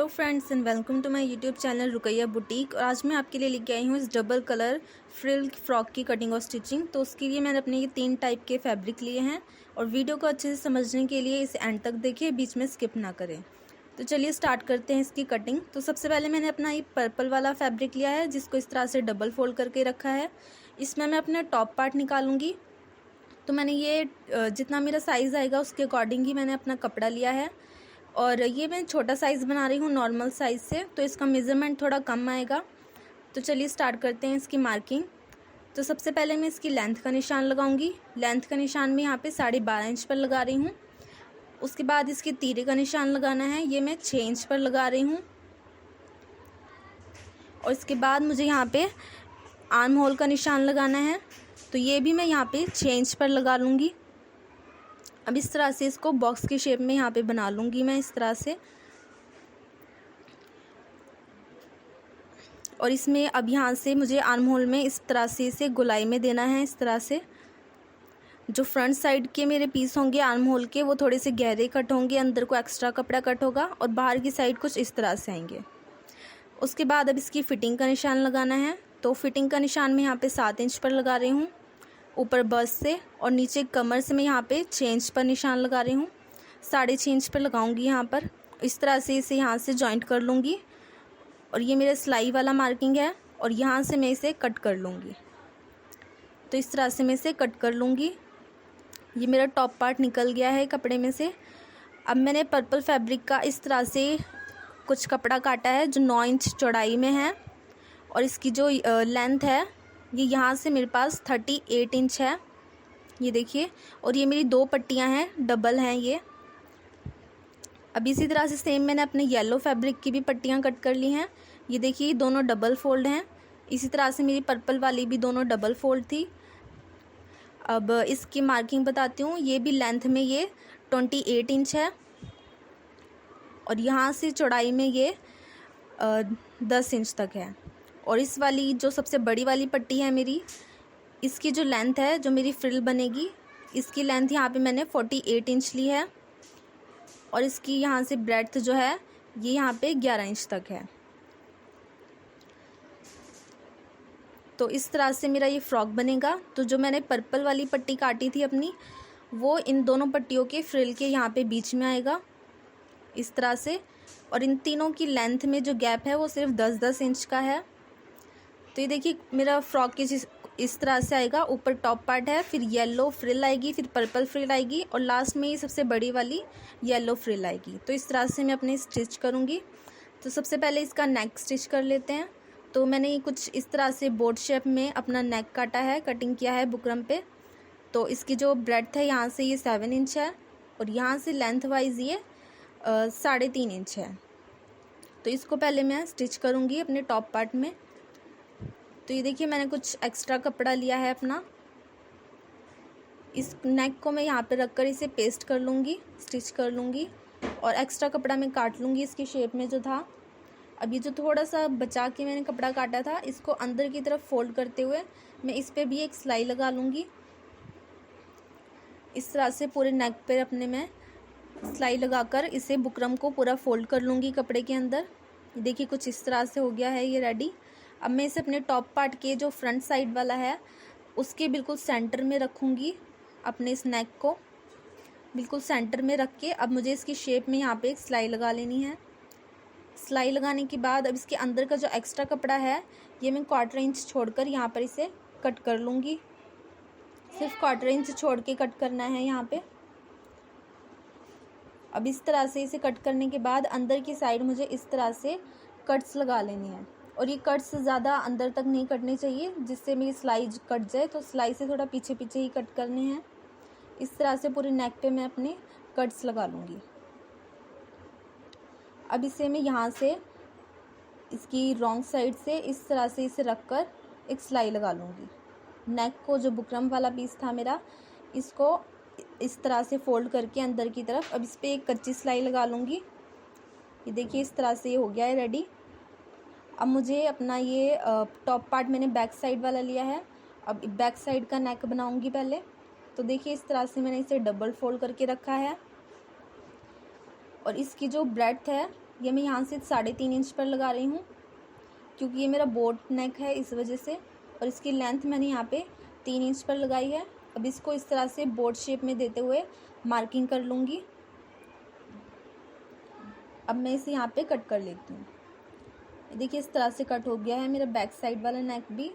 Friends and welcome to my YouTube channel Rukaiya boutique. और आज मैं आपके लिए लेके आई हूँ इस डबल कलर फ्रिल फ्रॉक की कटिंग और स्टिचिंग। तो उसके लिए मैंने अपने ये 3 टाइप के फैब्रिक लिए हैं और वीडियो को अच्छे से समझने के लिए इसे एंड तक देखिए, बीच में स्किप ना करें। तो चलिए स्टार्ट करते हैं इसकी कटिंग। तो सबसे पहले मैंने अपना ये पर्पल वाला फैब्रिक लिया है, जिसको इस तरह से डबल फोल्ड करके रखा है। इसमें मैं अपना टॉप पार्ट निकालूंगी। तो मैंने ये जितना मेरा साइज़ आएगा उसके अकॉर्डिंग ही मैंने अपना कपड़ा लिया है। और ये मैं छोटा साइज़ बना रही हूँ नॉर्मल साइज़ से, तो इसका मेज़रमेंट थोड़ा कम आएगा। तो चलिए स्टार्ट करते हैं इसकी मार्किंग। तो सबसे पहले मैं इसकी लेंथ का निशान लगाऊंगी। लेंथ का निशान मैं यहाँ पे 12.5 इंच पर लगा रही हूँ। उसके बाद इसके तीरे का निशान लगाना है, ये मैं 6 इंच पर लगा रही हूँ। और इसके बाद मुझे यहाँ पे आर्म होल का निशान लगाना है, तो ये भी मैं यहाँ पे 6 इंच पर लगा लूँगी। अब इस तरह से इसको बॉक्स की शेप में यहाँ पे बना लूँगी मैं इस तरह से। और इसमें अब यहाँ से मुझे आर्म होल में इस तरह से इसे गोलाई में देना है। इस तरह से जो फ्रंट साइड के मेरे पीस होंगे आर्म होल के, वो थोड़े से गहरे कट होंगे, अंदर को एक्स्ट्रा कपड़ा कट होगा और बाहर की साइड कुछ इस तरह से आएंगे। उसके बाद अब इसकी फ़िटिंग का निशान लगाना है। तो फिटिंग का निशान मैं यहाँ पे 7 इंच पर लगा रही हूँ ऊपर बस्ट से, और नीचे कमर से मैं यहाँ पे 6 इंच पर निशान लगा रही हूँ। 6.5 इंच पर लगाऊंगी यहाँ पर। इस तरह से इसे यहाँ से जॉइंट कर लूँगी। और ये मेरा सिलाई वाला मार्किंग है और यहाँ से मैं इसे कट कर लूँगी। तो इस तरह से मैं इसे कट कर लूँगी। ये मेरा टॉप पार्ट निकल गया है कपड़े में से। अब मैंने पर्पल फैब्रिक का इस तरह से कुछ कपड़ा काटा है जो 9 इंच चौड़ाई में है। और इसकी जो लेंथ है ये यहाँ से मेरे पास 38 इंच है, ये देखिए। और ये मेरी 2 पट्टियाँ हैं, डबल हैं ये। अब इसी तरह से सेम मैंने अपने येलो फैब्रिक की भी पट्टियाँ कट कर ली हैं, ये देखिए दोनों डबल फोल्ड हैं। इसी तरह से मेरी पर्पल वाली भी दोनों डबल फोल्ड थी। अब इसकी मार्किंग बताती हूँ। ये भी लेंथ में ये 28 इंच है और यहाँ से चौड़ाई में ये 10 इंच तक है। और इस वाली जो सबसे बड़ी वाली पट्टी है मेरी, इसकी जो लेंथ है, जो मेरी फ्रिल बनेगी, इसकी लेंथ यहाँ पे मैंने 48 इंच ली है। और इसकी यहाँ से ब्रेड्थ जो है ये यहाँ पे 11 इंच तक है। तो इस तरह से मेरा ये फ्रॉक बनेगा। तो जो मैंने पर्पल वाली पट्टी काटी थी अपनी, वो इन दोनों पट्टियों के फ्रिल के यहाँ पे बीच में आएगा इस तरह से। और इन तीनों की लेंथ में जो गैप है वो सिर्फ 10-10 इंच का है। तो ये देखिए मेरा फ्रॉक की इस तरह से आएगा। ऊपर टॉप पार्ट है, फिर येलो फ्रिल आएगी, फिर पर्पल फ्रिल आएगी और लास्ट में ये सबसे बड़ी वाली येलो फ्रिल आएगी। तो इस तरह से मैं अपने स्टिच करूँगी। तो सबसे पहले इसका नेक स्टिच कर लेते हैं। तो मैंने ये कुछ इस तरह से बोर्ड शेप में अपना नेक काटा है, कटिंग किया है बुकरम पे। तो इसकी जो ब्रेड्थ है यहाँ से ये 7 इंच है और यहाँ से लेंथ वाइज ये 3.5 इंच है। तो इसको पहले मैं स्टिच करूँगी अपने टॉप पार्ट में। तो ये देखिए मैंने कुछ एक्स्ट्रा कपड़ा लिया है अपना, इस नेक को मैं यहाँ पे रख कर इसे पेस्ट कर लूँगी, स्टिच कर लूँगी। और एक्स्ट्रा कपड़ा मैं काट लूँगी इसकी शेप में जो था। अब ये जो थोड़ा सा बचा के मैंने कपड़ा काटा था, इसको अंदर की तरफ फोल्ड करते हुए मैं इस पर भी एक सिलाई लगा लूँगी। इस तरह से पूरे नेक पर अपने मैं सिलाई लगाकर इसे बुकरम को पूरा फोल्ड कर लूँगी कपड़े के अंदर। देखिए कुछ इस तरह से हो गया है ये रेडी। अब मैं इसे अपने टॉप पार्ट के जो फ्रंट साइड वाला है उसके बिल्कुल सेंटर में रखूँगी। अपने इस नेक को बिल्कुल सेंटर में रख के अब मुझे इसकी शेप में यहाँ पे एक सिलाई लगा लेनी है। सिलाई लगाने के बाद अब इसके अंदर का जो एक्स्ट्रा कपड़ा है ये मैं 1/4 इंच छोड़कर यहाँ पर इसे कट कर लूँगी। सिर्फ 1/4 इंच छोड़ के कट करना है यहाँ पे। अब इस तरह से इसे कट करने के बाद अंदर की साइड मुझे इस तरह से कट्स लगा लेनी है। और ये कट्स ज़्यादा अंदर तक नहीं कटने चाहिए, जिससे मेरी सिलाई कट जाए। तो सिलाई से थोड़ा पीछे पीछे ही कट करने हैं। इस तरह से पूरे नेक पे मैं अपने कट्स लगा लूँगी। अब इसे मैं यहाँ से इसकी रॉन्ग साइड से इस तरह से इसे रख कर एक सिलाई लगा लूँगी। नेक को जो बुकरम वाला पीस था मेरा, इसको इस तरह से फोल्ड करके अंदर की तरफ अब इस पर एक कच्ची सिलाई लगा लूँगी। ये देखिए इस तरह से ये हो गया है रेडी। अब मुझे अपना ये टॉप पार्ट मैंने बैक साइड वाला लिया है। अब बैक साइड का नेक बनाऊंगी पहले। तो देखिए इस तरह से मैंने इसे डबल फोल्ड करके रखा है। और इसकी जो ब्रेड्थ है ये मैं यहाँ से 3.5 इंच पर लगा रही हूँ, क्योंकि ये मेरा बोट नेक है इस वजह से, और इसकी लेंथ मैंने यहाँ पे 3 इंच पर लगाई है। अब इसको इस तरह से बोट शेप में देते हुए मार्किंग कर लूँगी। अब मैं इसे यहाँ पे कट कर लेती हूँ। देखिए इस तरह से कट हो गया है मेरा बैक साइड वाला नेक भी।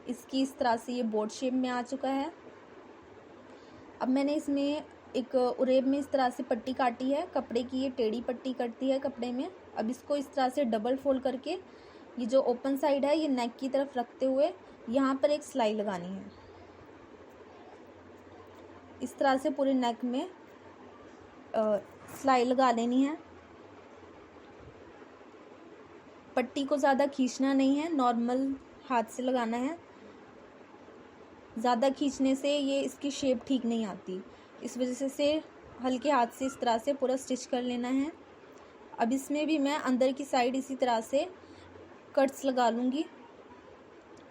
इसकी इस तरह से ये बोट शेप में आ चुका है। अब मैंने इसमें एक उरेब में इस तरह से पट्टी काटी है, कपड़े की ये टेढ़ी पट्टी कटती है कपड़े में। अब इसको इस तरह से डबल फोल्ड करके ये जो ओपन साइड है ये नेक की तरफ रखते हुए यहाँ पर एक सिलाई लगानी है। इस तरह से पूरे नेक में सिलाई लगा लेनी है। पट्टी को ज़्यादा खींचना नहीं है, नॉर्मल हाथ से लगाना है। ज़्यादा खींचने से ये इसकी शेप ठीक नहीं आती, इस वजह से हल्के हाथ से इस तरह से पूरा स्टिच कर लेना है। अब इसमें भी मैं अंदर की साइड इसी तरह से कट्स लगा लूँगी।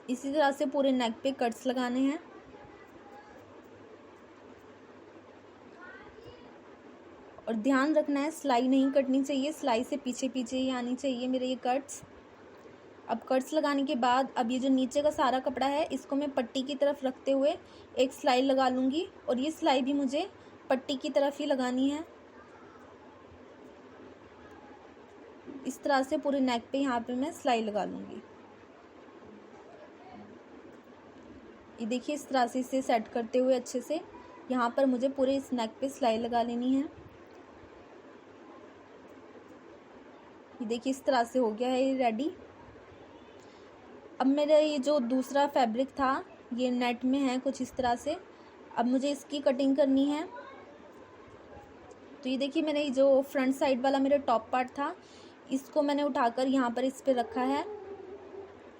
इसी तरह से पूरे नेक पे कट्स लगाने हैं। और ध्यान रखना है सिलाई नहीं कटनी चाहिए, सिलाई से पीछे पीछे ही आनी चाहिए मेरे ये कट्स। अब कट्स लगाने के बाद अब ये जो नीचे का सारा कपड़ा है इसको मैं पट्टी की तरफ रखते हुए एक सिलाई लगा लूँगी, और ये सिलाई भी मुझे पट्टी की तरफ ही लगानी है। इस तरह से पूरे नेक पे यहाँ पे मैं सिलाई लगा लूँगी। ये देखिए इस तरह से इसे सेट करते हुए अच्छे से यहाँ पर मुझे पूरे इस नेक पे सिलाई लगा लेनी है। ये देखिए इस तरह से हो गया है ये रेडी। अब मेरा ये जो दूसरा फैब्रिक था ये नेट में है कुछ इस तरह से। अब मुझे इसकी कटिंग करनी है। तो ये देखिए मैंने ये जो फ्रंट साइड वाला मेरा टॉप पार्ट था इसको मैंने उठाकर यहाँ पर इस पे रखा है,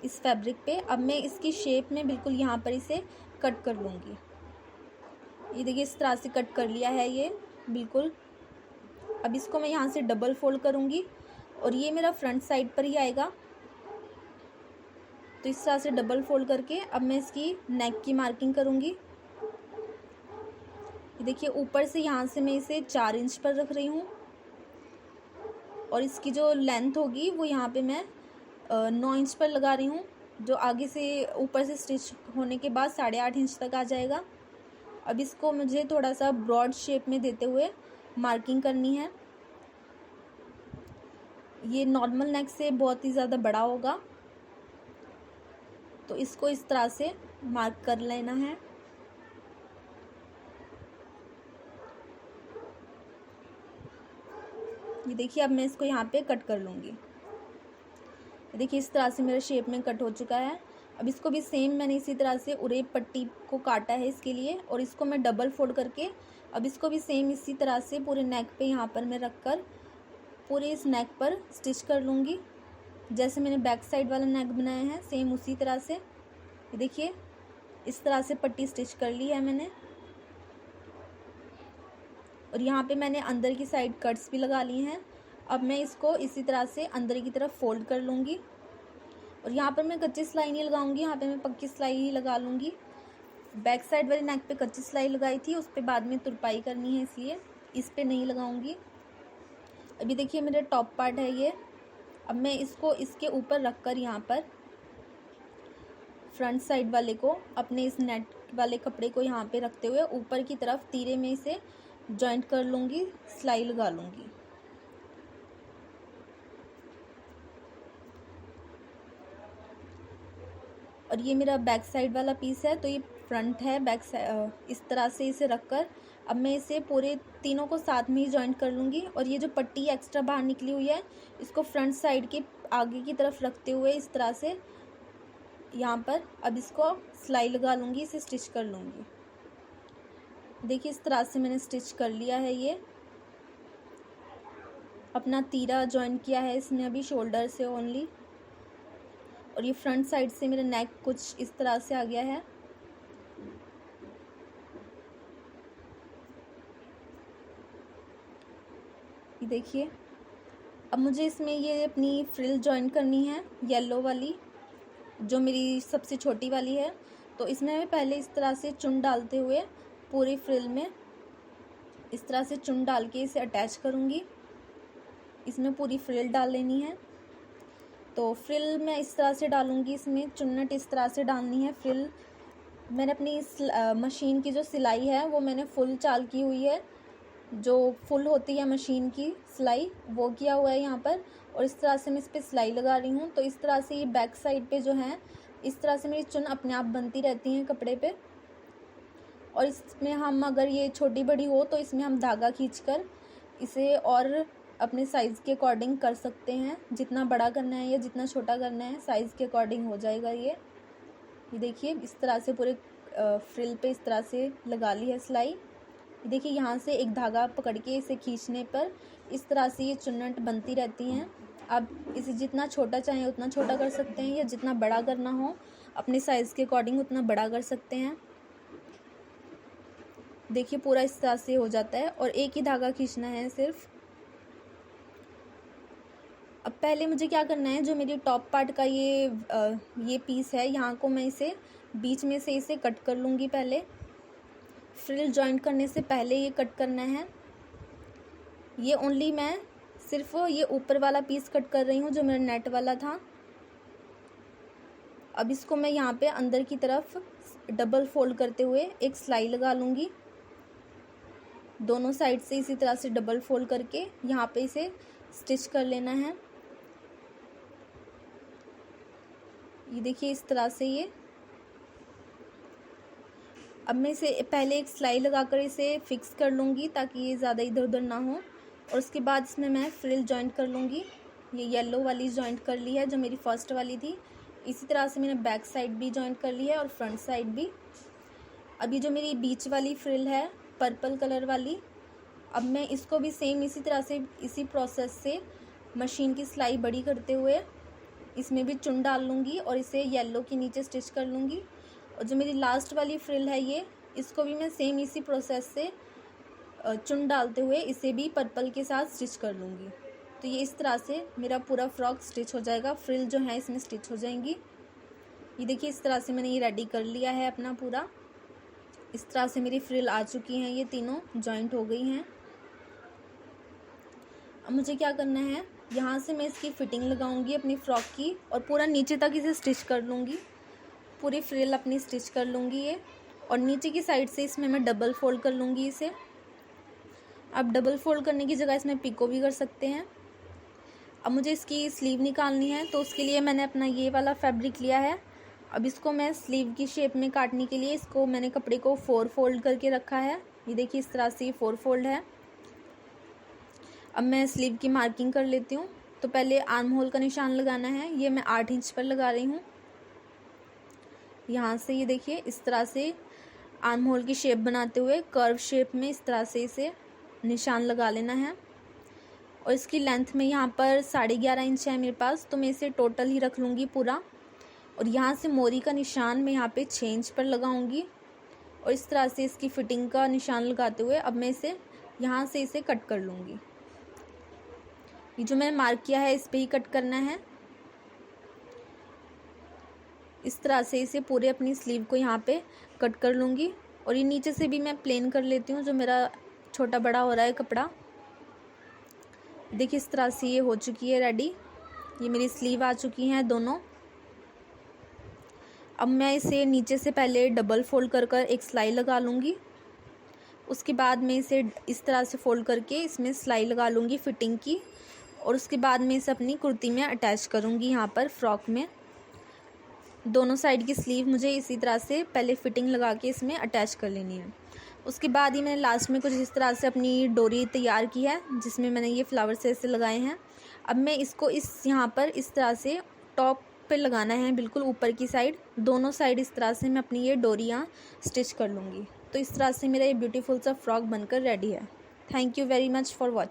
इस फैब्रिक पे। अब मैं इसकी शेप में बिल्कुल यहाँ पर इसे कट कर लूँगी। ये देखिए इस तरह से कट कर लिया है ये बिल्कुल। अब इसको मैं यहाँ से डबल फोल्ड करूँगी और ये मेरा फ्रंट साइड पर ही आएगा। तो इस तरह से डबल फोल्ड करके अब मैं इसकी नेक की मार्किंग करूँगी। ये देखिए ऊपर से यहाँ से मैं इसे 4 इंच पर रख रही हूँ, और इसकी जो लेंथ होगी वो यहाँ पे मैं 9 इंच पर लगा रही हूँ, जो आगे से ऊपर से स्टिच होने के बाद 8.5 इंच तक आ जाएगा। अब इसको मुझे थोड़ा सा ब्रॉड शेप में देते हुए मार्किंग करनी है। ये नॉर्मल नेक से बहुत ही ज़्यादा बड़ा होगा, तो इसको इस तरह से मार्क कर लेना है। ये देखिए अब मैं इसको यहाँ पे कट कर लूँगी। देखिए इस तरह से मेरा शेप में कट हो चुका है। अब इसको भी सेम मैंने इसी तरह से उरेब पट्टी को काटा है इसके लिए, और इसको मैं डबल फोल्ड करके अब इसको भी सेम इसी तरह से पूरे नेक पे यहाँ पर मैं रख कर पूरे इस नेक पर स्टिच कर लूँगी। जैसे मैंने बैक साइड वाला नेक बनाया है सेम उसी तरह से। ये देखिए इस तरह से पट्टी स्टिच कर ली है मैंने, और यहाँ पे मैंने अंदर की साइड कट्स भी लगा ली हैं। अब मैं इसको इसी तरह से अंदर की तरफ फोल्ड कर लूँगी, और यहाँ पर मैं कच्ची सिलाई नहीं लगाऊंगी, यहाँ पे मैं पक्की सिलाई ही लगा लूँगी। बैक साइड वाली नेक पे कच्ची सिलाई लगाई थी, उस पर बाद में तुरपाई करनी है इसलिए इस पे नहीं लगाऊंगी। अभी देखिए मेरा टॉप पार्ट है ये। अब मैं इसको इसके ऊपर रख कर यहाँ पर फ्रंट साइड वाले को अपने इस नेट वाले कपड़े को यहाँ पे रखते हुए ऊपर की तरफ तीरे में इसे जॉइंट कर लूँगी, सिलाई लगा लूँगी। और ये मेरा बैक साइड वाला पीस है, तो ये फ्रंट है बैक साइड। इस तरह से इसे रखकर अब मैं इसे पूरे तीनों को साथ में ही जॉइंट कर लूँगी। और ये जो पट्टी एक्स्ट्रा बाहर निकली हुई है इसको फ्रंट साइड के आगे की तरफ रखते हुए इस तरह से यहाँ पर अब इसको सिलाई लगा लूँगी, इसे स्टिच कर लूँगी। देखिए इस तरह से मैंने स्टिच कर लिया है। ये अपना तीरा जॉइंट किया है इसने अभी शोल्डर से ओनली, और ये फ्रंट साइड से मेरा नेक कुछ इस तरह से आ गया है। ये देखिए अब मुझे इसमें ये अपनी फ्रिल जॉइन करनी है, येलो वाली जो मेरी सबसे छोटी वाली है। तो इसमें मैं पहले इस तरह से चुन डालते हुए पूरी फ्रिल में इस तरह से चुन डाल के इसे अटैच करूँगी। इसमें पूरी फ्रिल डाल लेनी है। तो फ्रिल मैं इस तरह से डालूँगी, इसमें चुन्नट इस तरह से डालनी है। फ्रिल मैंने अपनी इस मशीन की जो सिलाई है वो मैंने फुल चाल की हुई है, जो फुल होती है मशीन की सिलाई वो किया हुआ है यहाँ पर। और इस तरह से मैं इस पर सिलाई लगा रही हूँ। तो इस तरह से ये बैक साइड पे जो है इस तरह से मेरी चुन अपने आप बनती रहती हैं कपड़े पे। और इसमें हम अगर ये छोटी बड़ी हो तो इसमें हम धागा खींचकर इसे और अपने साइज़ के अकॉर्डिंग कर सकते हैं। जितना बड़ा करना है या जितना छोटा करना है साइज़ के अकॉर्डिंग हो जाएगा। ये देखिए इस तरह से पूरे फ्रिल पे इस तरह से लगा ली है सिलाई। देखिए यहाँ से एक धागा पकड़ के इसे खींचने पर इस तरह से ये चुन्नट बनती रहती हैं। आप इसे जितना छोटा चाहें उतना छोटा कर सकते हैं, या जितना बड़ा करना हो अपने साइज़ के अकॉर्डिंग उतना बड़ा कर सकते हैं। देखिए पूरा इस तरह से हो जाता है और एक ही धागा खींचना है सिर्फ। अब पहले मुझे क्या करना है, जो मेरी टॉप पार्ट का ये पीस है यहाँ को मैं इसे बीच में से इसे कट कर लूँगी। पहले फ्रिल जॉइंट करने से पहले ये कट करना है। ये ओनली मैं सिर्फ ये ऊपर वाला पीस कट कर रही हूँ जो मेरा नेट वाला था। अब इसको मैं यहाँ पे अंदर की तरफ डबल फोल्ड करते हुए एक सिलाई लगा लूँगी। दोनों साइड से इसी तरह से डबल फोल्ड करके यहाँ पे इसे स्टिच कर लेना है। ये देखिए इस तरह से ये। अब मैं इसे पहले एक सिलाई लगाकर इसे फिक्स कर लूँगी ताकि ये ज़्यादा इधर उधर ना हो। और उसके बाद इसमें मैं फ्रिल जॉइंट कर लूँगी। ये येलो वाली जॉइंट कर ली है जो मेरी फर्स्ट वाली थी। इसी तरह से मैंने बैक साइड भी जॉइंट कर ली है और फ्रंट साइड भी। अभी जो मेरी बीच वाली फ्रिल है पर्पल कलर वाली, अब मैं इसको भी सेम इसी तरह से इसी प्रोसेस से मशीन की सिलाई बड़ी करते हुए इसमें भी चुन डाल लूँगी और इसे येलो के नीचे स्टिच कर लूँगी। और जो मेरी लास्ट वाली फ्रिल है ये, इसको भी मैं सेम इसी प्रोसेस से चुन डालते हुए इसे भी पर्पल के साथ स्टिच कर लूँगी। तो ये इस तरह से मेरा पूरा फ्रॉक स्टिच हो जाएगा। फ्रिल जो है इसमें स्टिच हो जाएंगी। ये देखिए इस तरह से मैंने ये रेडी कर लिया है अपना पूरा। इस तरह से मेरी फ्रिल आ चुकी हैं, ये तीनों जॉइंट हो गई हैं। अब मुझे क्या करना है, यहाँ से मैं इसकी फ़िटिंग लगाऊंगी अपनी फ़्रॉक की और पूरा नीचे तक इसे स्टिच कर लूँगी। पूरी फ्रिल अपनी स्टिच कर लूँगी ये, और नीचे की साइड से इसमें मैं डबल फोल्ड कर लूँगी इसे। अब डबल फोल्ड करने की जगह इसमें पिको भी कर सकते हैं। अब मुझे इसकी स्लीव निकालनी है, तो उसके लिए मैंने अपना ये वाला फैब्रिक लिया है। अब इसको मैं स्लीव की शेप में काटने के लिए इसको मैंने कपड़े को 4 फोल्ड करके रखा है। ये देखिए इस तरह से ये 4 फोल्ड है। अब मैं स्लीव की मार्किंग कर लेती हूँ। तो पहले आर्म होल का निशान लगाना है, ये मैं 8 इंच पर लगा रही हूँ। यहाँ से ये देखिए इस तरह से आर्म होल की शेप बनाते हुए कर्व शेप में इस तरह से इसे निशान लगा लेना है। और इसकी लेंथ में यहाँ पर 11.5 इंच है मेरे पास, तो मैं इसे टोटल ही रख लूँगी पूरा। और यहाँ से मोरी का निशान मैं यहाँ पे 6 इंच पर लगाऊंगी। और इस तरह से इसकी फ़िटिंग का निशान लगाते हुए अब मैं इसे यहाँ से इसे कट कर लूँगी। ये जो मैंने मार्क किया है इस पे ही कट करना है। इस तरह से इसे पूरे अपनी स्लीव को यहाँ पे कट कर लूँगी। और ये नीचे से भी मैं प्लेन कर लेती हूँ, जो मेरा छोटा बड़ा हो रहा है कपड़ा। देखिए इस तरह से ये हो चुकी है रेडी। ये मेरी स्लीव आ चुकी हैं दोनों। अब मैं इसे नीचे से पहले डबल फोल्ड कर एक सिलाई लगा लूँगी। उसके बाद मैं इसे इस तरह से फोल्ड करके इसमें सिलाई लगा लूँगी फ़िटिंग की। और उसके बाद मैं इसे अपनी कुर्ती में अटैच करूँगी। यहाँ पर फ्रॉक में दोनों साइड की स्लीव मुझे इसी तरह से पहले फ़िटिंग लगा के इसमें अटैच कर लेनी है। उसके बाद ही मैंने लास्ट में कुछ इस तरह से अपनी डोरी तैयार की है, जिसमें मैंने ये फ्लावर से ऐसे लगाए हैं। अब मैं इसको यहाँ पर इस तरह से टॉप पे लगाना है, बिल्कुल ऊपर की साइड। दोनों साइड इस तरह से मैं अपनी ये डोरियाँ स्टिच कर लूँगी। तो इस तरह से मेरा ये ब्यूटीफुल सा फ्रॉक बनकर रेडी है। Thank you very much for watching.